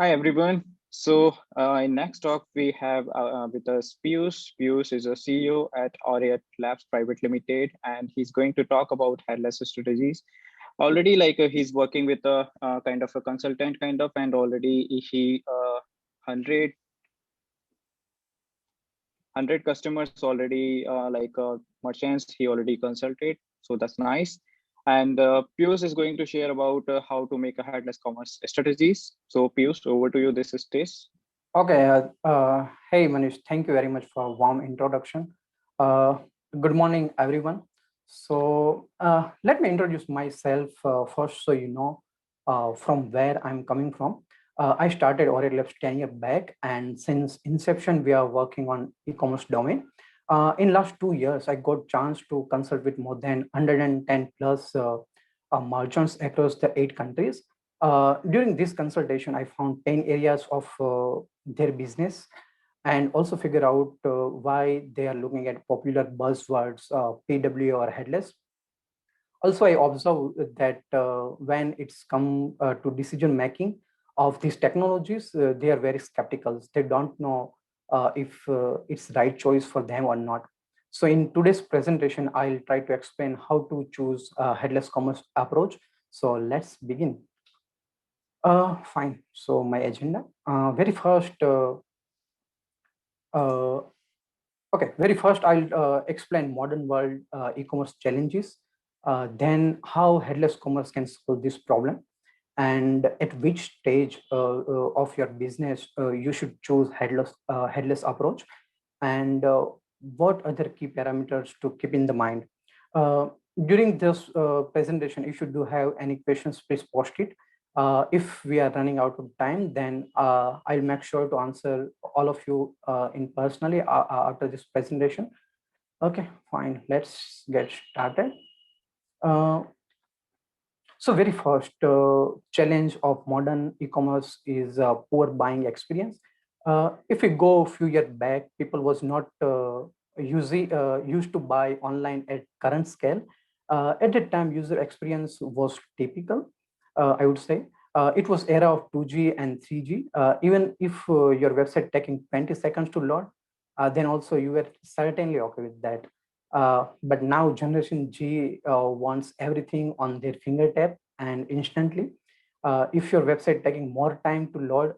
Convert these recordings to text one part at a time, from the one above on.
Hi everyone. In next talk we have with us Piyush. Piyush is a CEO at Aureate Labs Private Limited, and he's going to talk about headless strategies. Already, he's working with a kind of a consultant kind of, and already he 100 customers already merchants he already consulted. So that's nice. And Piyush is going to share about how to make a headless commerce strategies. So Piyush, over to you. This is stage. Okay. Hey, Manish, thank you very much for a warm introduction. Uh, Good morning, everyone. Let me introduce myself first so you know from where I'm coming from. I started Aureate Labs 10 years back, and since inception, we are working on e-commerce domain. In last 2 years, I got chance to consult with more than 110 plus merchants across the 8 countries. During this consultation, I found 10 areas of their business and also figure out why they are looking at popular buzzwords, PW or headless. Also, I observe that when it's come to decision making of these technologies, they are very skeptical. They don't know if it's right choice for them or not. So in today's presentation, I'll try to explain how to choose a headless commerce approach. So let's begin. Fine. So my agenda. Very first, uh, okay. Very first, I'll explain modern world e-commerce challenges. Then how headless commerce can solve this problem, and at which stage of your business you should choose headless approach, and what other key parameters to keep in the mind. Uh, During this presentation, if you do have any questions, please post it. If we are running out of time, then I'll make sure to answer all of you in personally after this presentation. Okay, fine. Let's get started. Uh, so very first challenge of modern e-commerce is poor buying experience. If we go a few years back, people was not used to buy online at current scale. At that time, user experience was typical. I would say it was era of 2G and 3G. Even if your website taking 20 seconds to load, then also you were certainly okay with that. But now Generation G wants everything on their fingertip and instantly. If your website taking more time to load,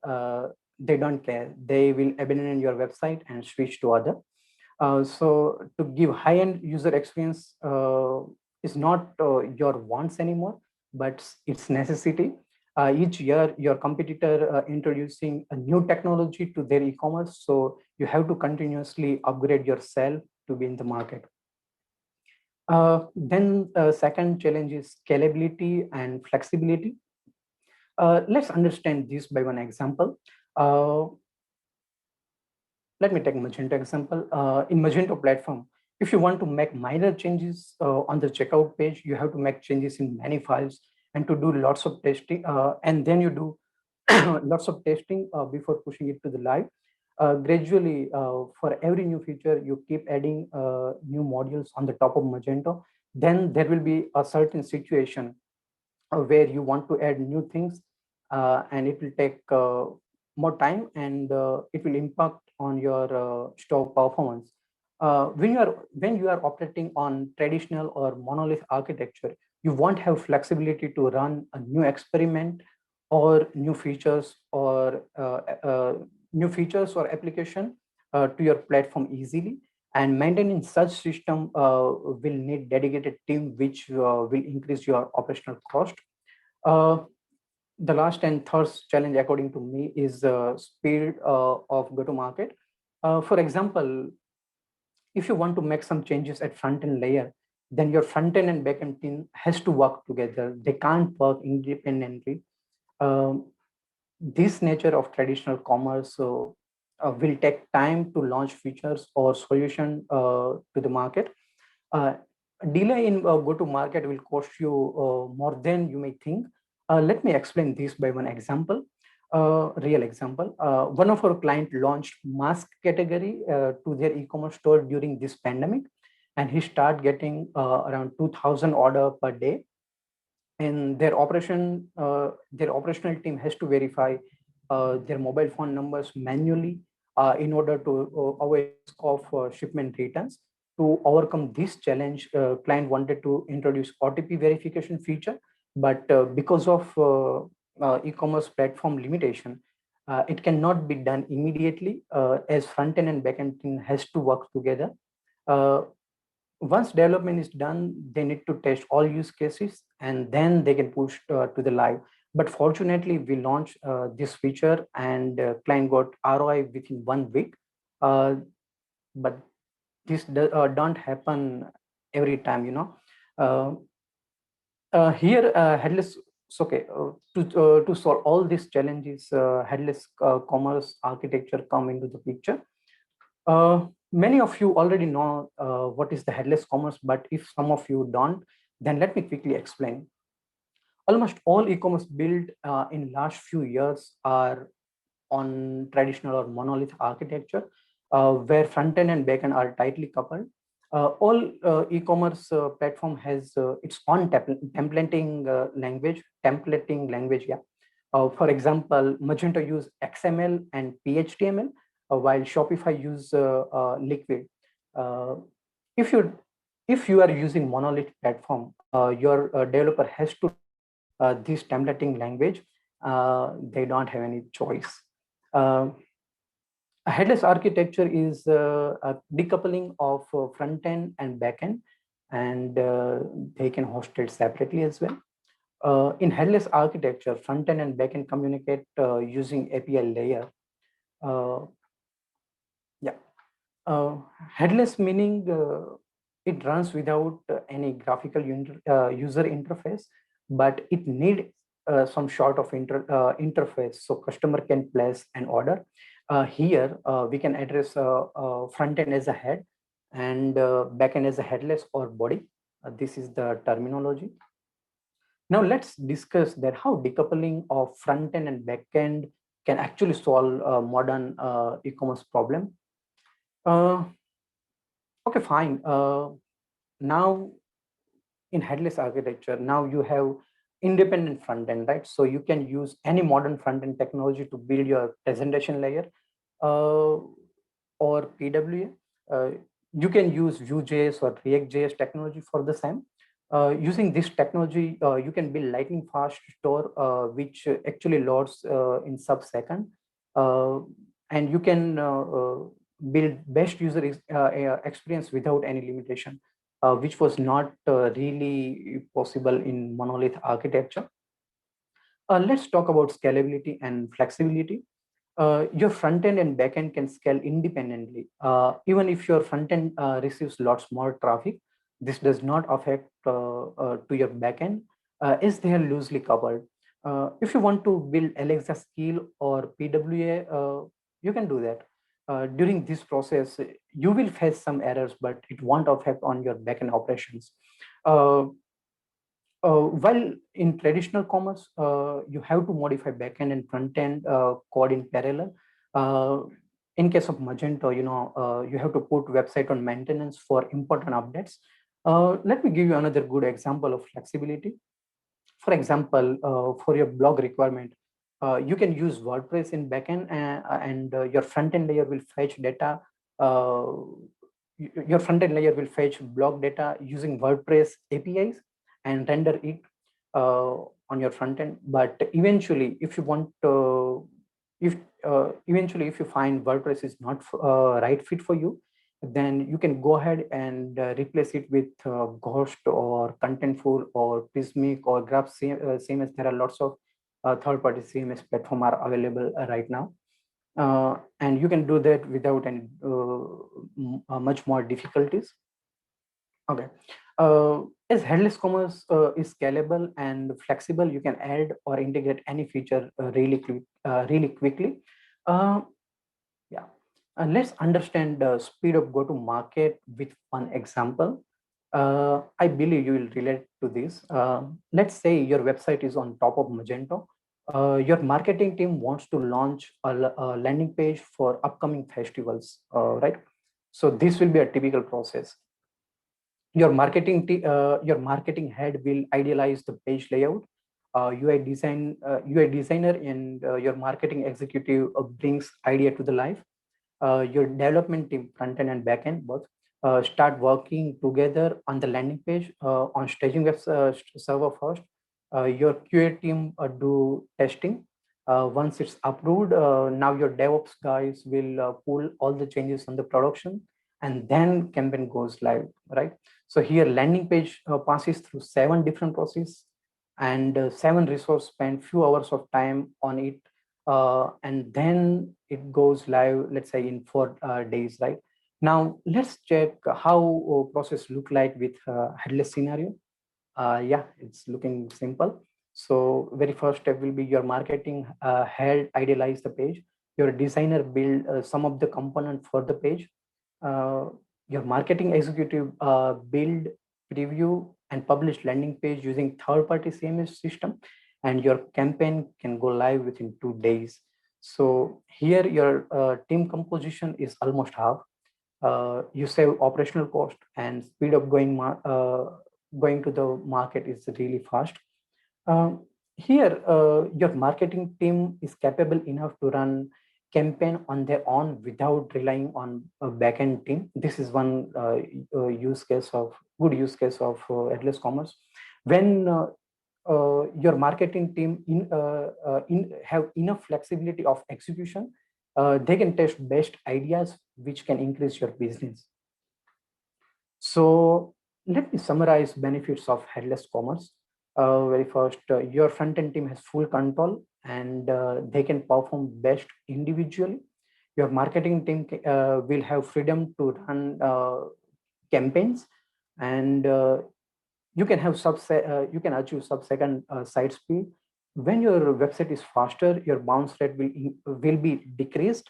they don't care. They will abandon your website and switch to other. So to give high-end user experience is not your wants anymore, but it's necessity. Each year, your competitor introducing a new technology to their e-commerce, so you have to continuously upgrade yourself to be in the market. Then second challenge is scalability and flexibility. Let's understand this by one example. Uh, Let me take Magento example. In Magento platform, if you want to make minor changes on the checkout page, you have to make changes in many files and to do lots of testing. And then you do lots of testing before pushing it to the live. Gradually, for every new feature, you keep adding new modules on the top of Magento. Then there will be a certain situation where you want to add new things, and it will take more time, and it will impact on your store performance. When you are operating on traditional or monolith architecture, you won't have flexibility to run a new experiment or new features or application to your platform easily. And maintaining such system will need dedicated team, which will increase your operational cost. uh, the last and third challenge, according to me, is speed of go-to-market. For example, if you want to make some changes at front-end layer, then your front-end and back-end team has to work together. They can't work independently. Um, this nature of traditional commerce will take time to launch features or solution to the market. Uh, Delay in go-to-market will cost you more than you may think. Let me explain this by one example, real example. One of our client launched mask category to their e-commerce store during this pandemic, and he started getting around 2,000 order per day. And their operational team has to verify their mobile phone numbers manually in order to avoid risk of shipment returns. To overcome this challenge, client wanted to introduce OTP verification feature, but because of e-commerce platform limitation, it cannot be done immediately as front end and back end team has to work together. Uh, Once development is done, they need to test all use cases and then they can push to the live. But fortunately, we launched this feature and client got ROI within 1 week. Uh, but this don't happen every time, you know. Uh, Here, headless. Okay, to solve all these challenges, headless commerce architecture come into the picture. Many of you already know what is the headless commerce, but if some of you don't, then let me quickly explain. Almost all e-commerce built in last few years are on traditional or monolith architecture, where front end and back end are tightly coupled. All e-commerce platform has its own templating language. Yeah. For example, Magento use XML and PHTML, while Shopify use Liquid. Uh, if you if you are using monolith platform, your developer has to this templating language. They don't have any choice. Uh, a headless architecture is a decoupling of front end and back end, and they can host it separately as well. In headless architecture, front end and back end communicate using API layer. Uh, yeah, Headless meaning it runs without any graphical user interface, but it need some sort of interface so customer can place an order. Here we can address front end as a head and back end as a headless or body. This is the terminology. Now let's discuss that how decoupling of front end and back end can actually solve modern e-commerce problem. Uh, okay, fine. Now in headless architecture, now you have independent front end, right? So you can use any modern front end technology to build your presentation layer uh, or PWA. You can use Vue.js or React.js technology for the same. Using this technology, you can build lightning fast store, which actually loads in sub-second. And you can build best user experience without any limitation, which was not really possible in monolith architecture. Let's talk about scalability and flexibility. Your front end and back end can scale independently. Even if your front end receives lots more traffic, this does not affect to your back end as they are loosely coupled. If you want to build Alexa skill or PWA, you can do that. During this process, you will face some errors, but it won't affect on your backend operations. Uh, while in traditional commerce, you have to modify backend and front end code in parallel. In case of Magento, you have to put website on maintenance for important updates. Let me give you another good example of flexibility. For example, for your blog requirement, you can use WordPress in backend and your front end layer will fetch data. Your front end layer will fetch blog data using WordPress APIs and render it on your front end. But eventually, if you want if eventually if you find WordPress is not right fit for you, then you can go ahead and replace it with Ghost or Contentful or Prismic or Graph CMS. There are lots of third-party CMS platform are available right now. And you can do that without any much more difficulties. Okay. As headless commerce is scalable and flexible, you can add or integrate any feature really quickly. Uh, yeah. And let's understand the speed of go-to-market with one example. I believe you will relate to this. Let's say your website is on top of Magento. Your marketing team wants to launch a landing page for upcoming festivals, right? So this will be a typical process. Your marketing head will idealize the page layout. UI designer and your marketing executive brings idea to the life. Your development team, front end and back end, both start working together on the landing page on staging web server first. Your QA team do testing. Once it's approved, now your DevOps guys will pull all the changes on the production, and then campaign goes live, right? So here landing page passes through 7 different processes, and 7 resources spend few hours of time on it, and then it goes live, let's say in 4 days, right? Now let's check how process look like with headless scenario. Yeah, it's looking simple. So very first step will be your marketing head idealize the page. Your designer build some of the component for the page. Uh, your marketing executive build, preview, and publish landing page using third-party CMS system, and your campaign can go live within 2 days. So here your team composition is almost half. You save operational cost, and speed of going to the market is really fast. Here, your marketing team is capable enough to run campaign on their own without relying on a backend team. This is one good use case of headless commerce. When your marketing team have enough flexibility of execution, they can test best ideas which can increase your business. So let me summarize benefits of headless commerce. Very first, your front end team has full control, and they can perform best individually. Your marketing team will have freedom to run campaigns, and you can achieve sub-second site speed. When your website is faster, your bounce rate will be decreased.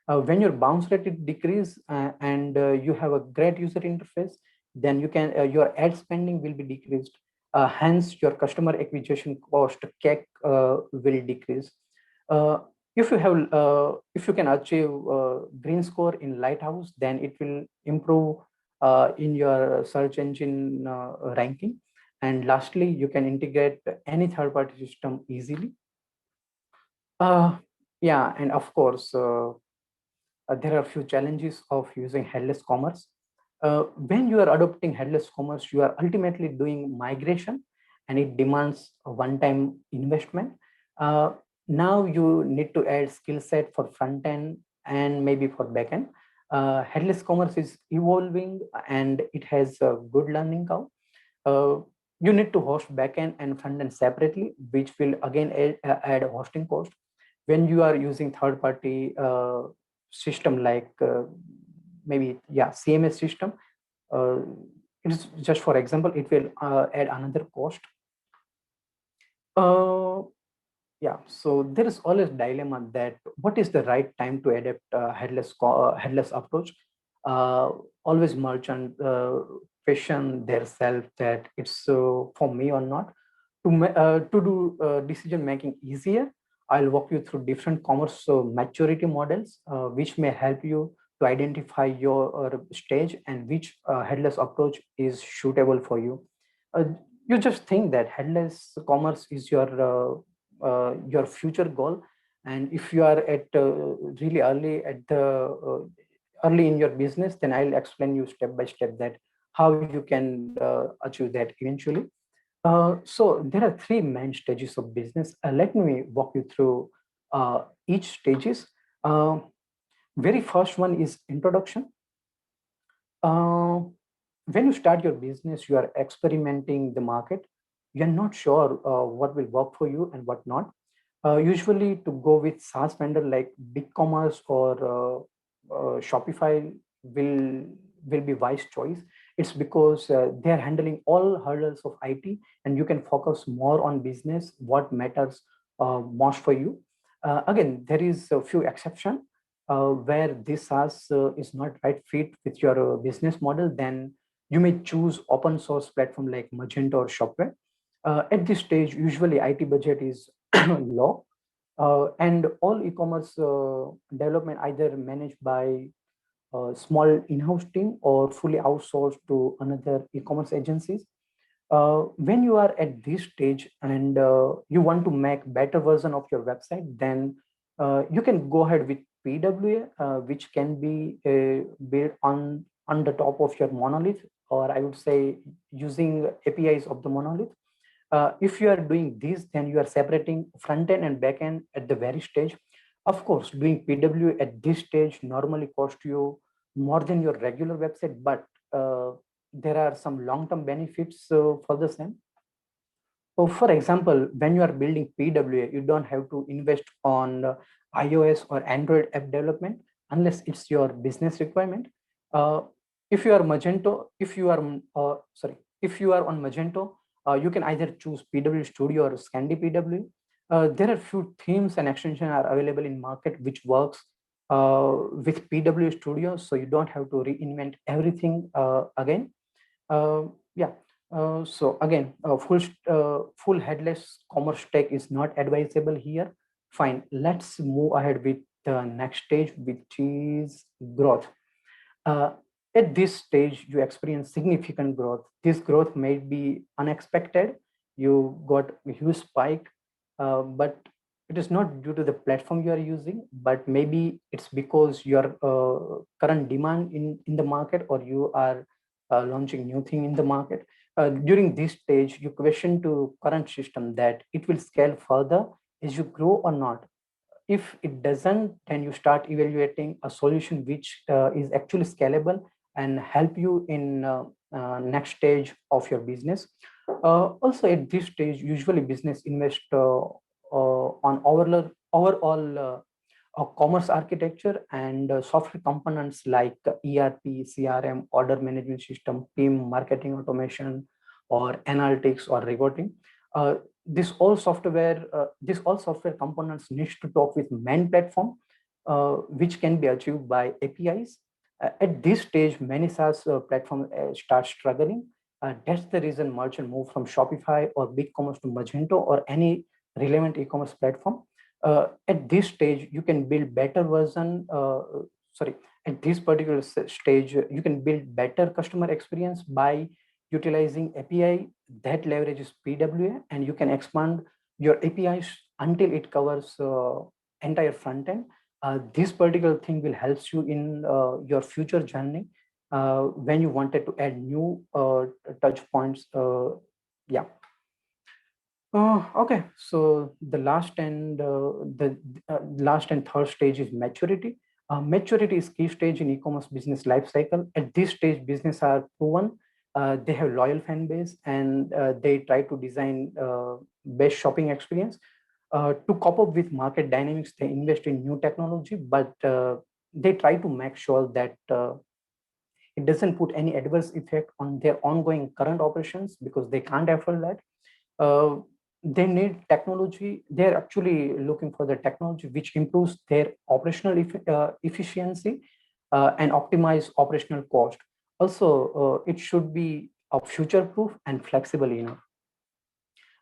When your bounce rate is decreased, and you have a great user interface, then your ad spending will be decreased. Hence, your customer acquisition cost CAC will decrease. Uh, if you can achieve green score in Lighthouse, then it will improve in your search engine ranking. And lastly, you can integrate any third-party system easily. Uh, yeah, and of course, there are a few challenges of using headless commerce. When you are adopting headless commerce, you are ultimately doing migration, and it demands a one-time investment. Uh, Now you need to add skill set for front end and maybe for back end. Headless commerce is evolving, and it has a good learning curve. Uh, you need to host backend and front end separately, which will again add hosting cost. When you are using third party system like maybe CMS system, uh, it's just for example, it will add another cost. uh, yeah, so there is always dilemma that what is the right time to adapt headless approach. uh, Always merchant question themselves that it's for me or not. To do decision making easier, I'll walk you through different commerce maturity models, which may help you to identify your stage and which headless approach is suitable for you. Uh, you just think that headless commerce is your future goal, and if you are at really early in your business, then I'll explain you step by step that how you can achieve that eventually. So there are 3 main stages of business. Let me walk you through each stages. Uh, Very first one is introduction. Uh, when you start your business, you are experimenting the market. You're not sure what will work for you and what not. Usually, to go with SaaS vendor like BigCommerce or Shopify will be wise choice. It's because they are handling all hurdles of IT, and you can focus more on business, what matters most for you. Again, there is a few exception where this SaaS is not right fit with your business model. Then you may choose open source platform like Magento or Shopware. At this stage, usually IT budget is low, and all e-commerce development either managed by a small in-house team or fully outsourced to another e-commerce agencies. When you are at this stage and you want to make better version of your website, then you can go ahead with PWA, which can be built on the top of your monolith, or I would say using APIs of the monolith. If you are doing this, then you are separating front end and back end at the very stage. Of course, doing PWA at this stage normally cost you more than your regular website, but there are some long-term benefits for the same. So for example, when you are building PWA, you don't have to invest on iOS or Android app development unless it's your business requirement. Uh, if you are Magento, if you are on Magento, you can either choose PW Studio or Scandi PW. There are few themes and extensions are available in market which works with PW Studio, so you don't have to reinvent everything again. Yeah. So again, full headless commerce tech is not advisable here. Fine. Let's move ahead with the next stage, which is growth. Uh, at this stage, you experience significant growth. This growth may be unexpected. You got a huge spike, but it is not due to the platform you are using, but maybe it's because your current demand in the market, or you are launching new thing in the market. During this stage, you question to current system that it will scale further as you grow or not. If it doesn't, then you start evaluating a solution which is actually scalable and help you in next stage of your business. Also at this stage, usually business invest on overall commerce architecture and software components like ERP, CRM, order management system, PIM, marketing automation, or analytics or reporting. Uh, this all software components needs to talk with main platform, which can be achieved by APIs. At this stage, many SaaS platforms start struggling. That's the reason merchant move from Shopify or BigCommerce to Magento or any relevant e-commerce platform. At this stage, you can build better version. Sorry, at this particular stage, you can build better customer experience by utilizing API that leverages PWA, and you can expand your APIs until it covers entire front end. This particular thing will help you in your future journey when you wanted to add new touch points. Yeah. Okay, so the last and third stage is maturity. Maturity is key stage in e-commerce business life cycle. At this stage, business are proven, they have loyal fan base, and they try to design best shopping experience. To cope up with market dynamics, they invest in new technology, but they try to make sure that it doesn't put any adverse effect on their ongoing current operations because they can't afford that. Uh, they need technology. They're actually looking for the technology which improves their operational efficiency and optimize operational cost. Also, it should be future proof and flexible enough.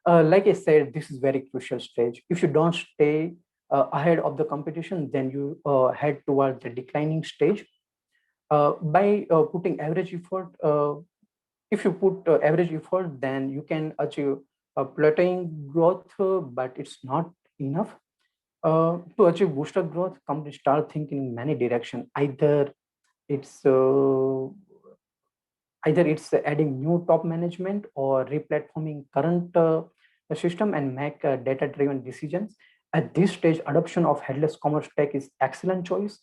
Like I said, this is very crucial stage. If you don't stay ahead of the competition, then you head toward the declining stage. By putting average effort, if you put average effort, then you can achieve a plateauing growth, but it's not enough. To achieve booster growth, companies start thinking in many directions. It's uh, either it's adding new top management or replatforming current system and make data-driven decisions. At this stage, adoption of headless commerce tech is excellent choice.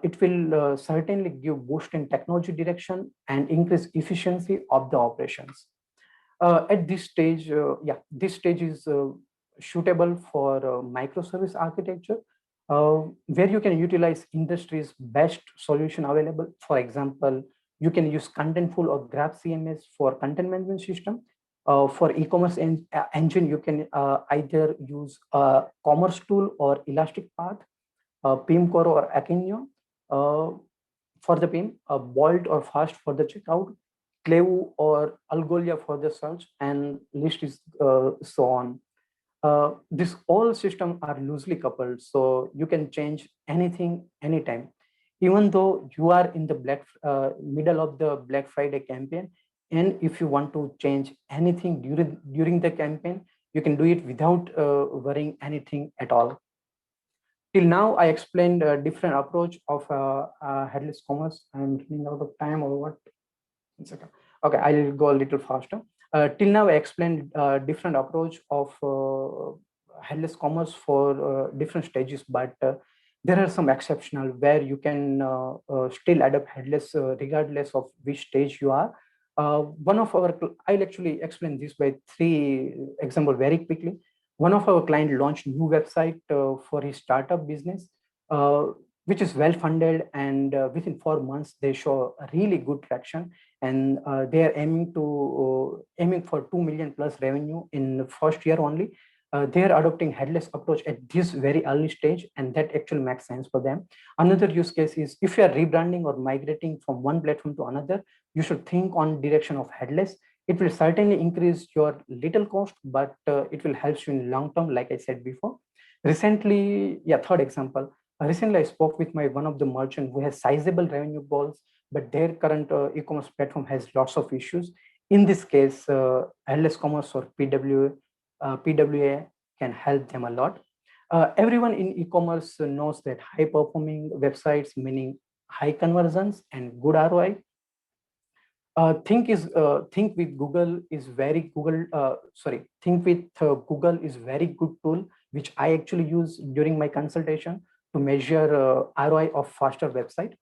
It will certainly give boost in technology direction and increase efficiency of the operations. At this stage, this stage is suitable for microservice architecture, where you can utilize industry's best solution available. For example, you can use Contentful or Graph CMS for content management system. For e-commerce engine, you can either use Commerce Tool or Elastic Path, Pimcore or Akeneo. For the PIM, Bolt or Fast for the checkout, Clevo or Algolia for the search, and list is so on. This all system are loosely coupled, so you can change anything anytime. Even though you are in the middle of the Black Friday campaign, And if you want to change anything during the campaign, you can do it without worrying anything at all. Till now, I explained a different approach of headless commerce. I'm running out of time or what? 1 second. Okay, I'll go a little faster. Till now, I explained different approach of headless commerce for different stages, but there are some exceptional where you can still adopt headless regardless of which stage you are. One of our, I'll actually explain this by 3 example very quickly. One of our client launched new website for his startup business, uh, which is well funded, and within 4 months they show a really good traction, and they are aiming for 2 million plus revenue in the first year only. They are adopting headless approach at this very early stage, and that actually makes sense for them. Another use case is if you are rebranding or migrating from one platform to another, you should think on direction of headless. It will certainly increase your little cost, but it will help you in long term, like I said before. Recently, yeah, third example. Recently, I spoke with my one of the merchant who has sizable revenue goals, but their current e-commerce platform has lots of issues. In this case, headless commerce or PWA can help them a lot. Everyone in e-commerce knows that high performing websites, meaning high conversions and good ROI. Think with Google is very Google. Sorry, think with Google is very good tool which I actually use during my consultation to measure ROI of faster website.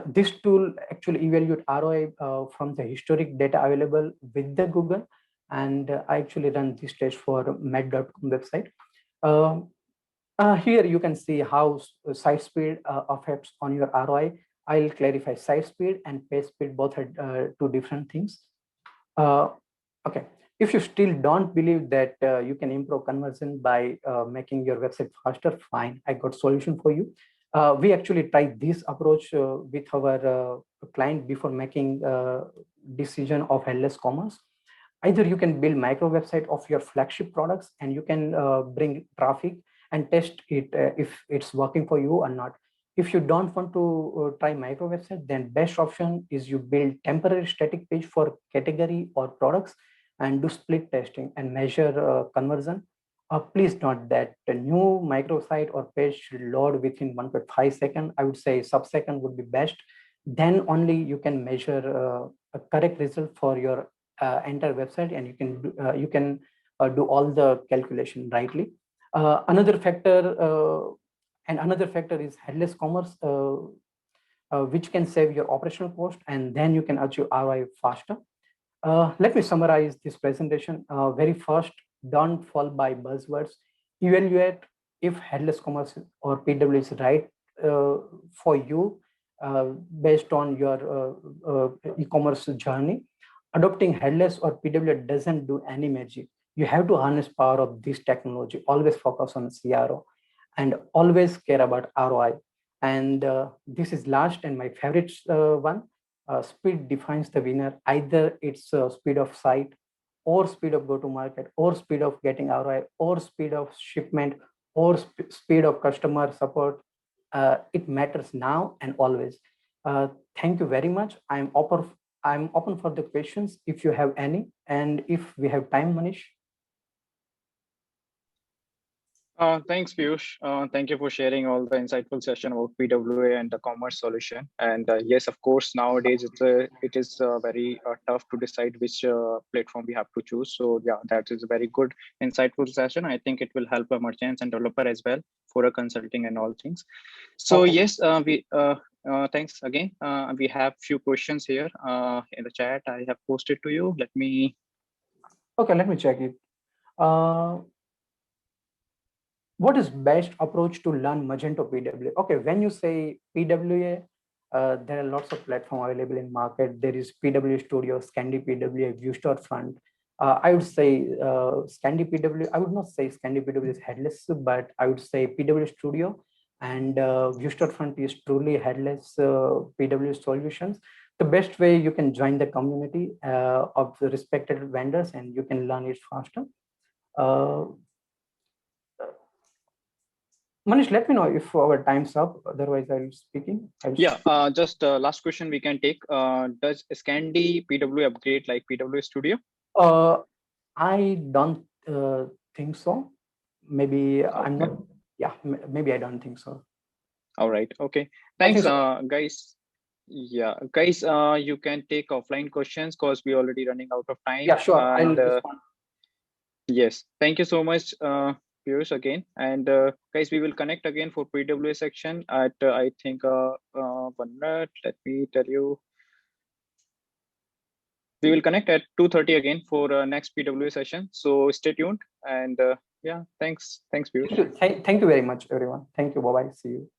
This tool actually evaluate ROI from the historic data available with the Google, and I actually run this test for Med.com website. Uh, Here you can see how site speed affects on your ROI. I'll clarify site speed and page speed both are two different things. Uh, okay, if you still don't believe that you can improve conversion by making your website faster, fine, I got solution for you. We actually tried this approach with our client before making decision of headless commerce. Either you can build micro website of your flagship products and you can bring traffic and test it if it's working for you or not. If you don't want to try micro website, then best option is you build temporary static page for category or products and do split testing and measure conversion. Please note that the new microsite or page should load within 1.5 seconds. I would say sub-second would be best. Then only you can measure a correct result for your entire website, and you can do all the calculation rightly. Another factor Another factor is headless commerce, which can save your operational cost, and then you can achieve ROI faster. Let me summarize this presentation. Very first, don't fall by buzzwords. Evaluate if headless commerce or PW is right for you based on your e-commerce journey. Adopting headless or PW doesn't do any magic. You have to harness power of this technology. Always focus on CRO and always care about ROI. And this is last and my favorite one. Speed defines the winner. Either it's speed of site, or speed of go to market, or speed of getting ROI, or speed of shipment, or speed of customer support. It matters now and always. Thank you very much. I'm open for the questions if you have any, and if we have time, Manish. Thanks, Piyush. Thank you for sharing all the insightful session about PWA and the commerce solution. And yes, of course, nowadays it is very tough to decide which platform we have to choose. So yeah, that is a very good, insightful session. I think it will help a merchants and developer as well for a consulting and all things. So Okay. yes, we thanks again. We have few questions here in the chat. I have posted to you. Let me. Okay, let me check it. Uh, what is best approach to learn Magento PWA? Okay, when you say PWA, there are lots of platform available in market. There is PW Studio, Scandi PWA, Viewstore Front. I would say Scandi PWA. I would not say Scandi PWA is headless, but I would say PW Studio and Viewstore Front is truly headless PW solutions. The best way you can join the community of the respected vendors and you can learn it faster. Uh, Manish, let me know if our time's up. Otherwise, I'll speaking. Yeah, just last question we can take. Does Scandi PW upgrade like PW Studio? I don't think so. Maybe I'm Okay. not. Yeah, maybe I don't think so. All right. Okay. I think Thanks, so. guys. Yeah, guys, you can take offline questions because we're already running out of time. Yeah, sure. I'll And respond. yes, thank you so much, Piyush, again. And guys, we will connect again for PWA section at I think 1 minute. Let me tell you. We will connect at 2:30 again for next PWA session. So stay tuned. And yeah, thanks, Piyush. Thank you very much, everyone. Thank you. Bye bye. See you.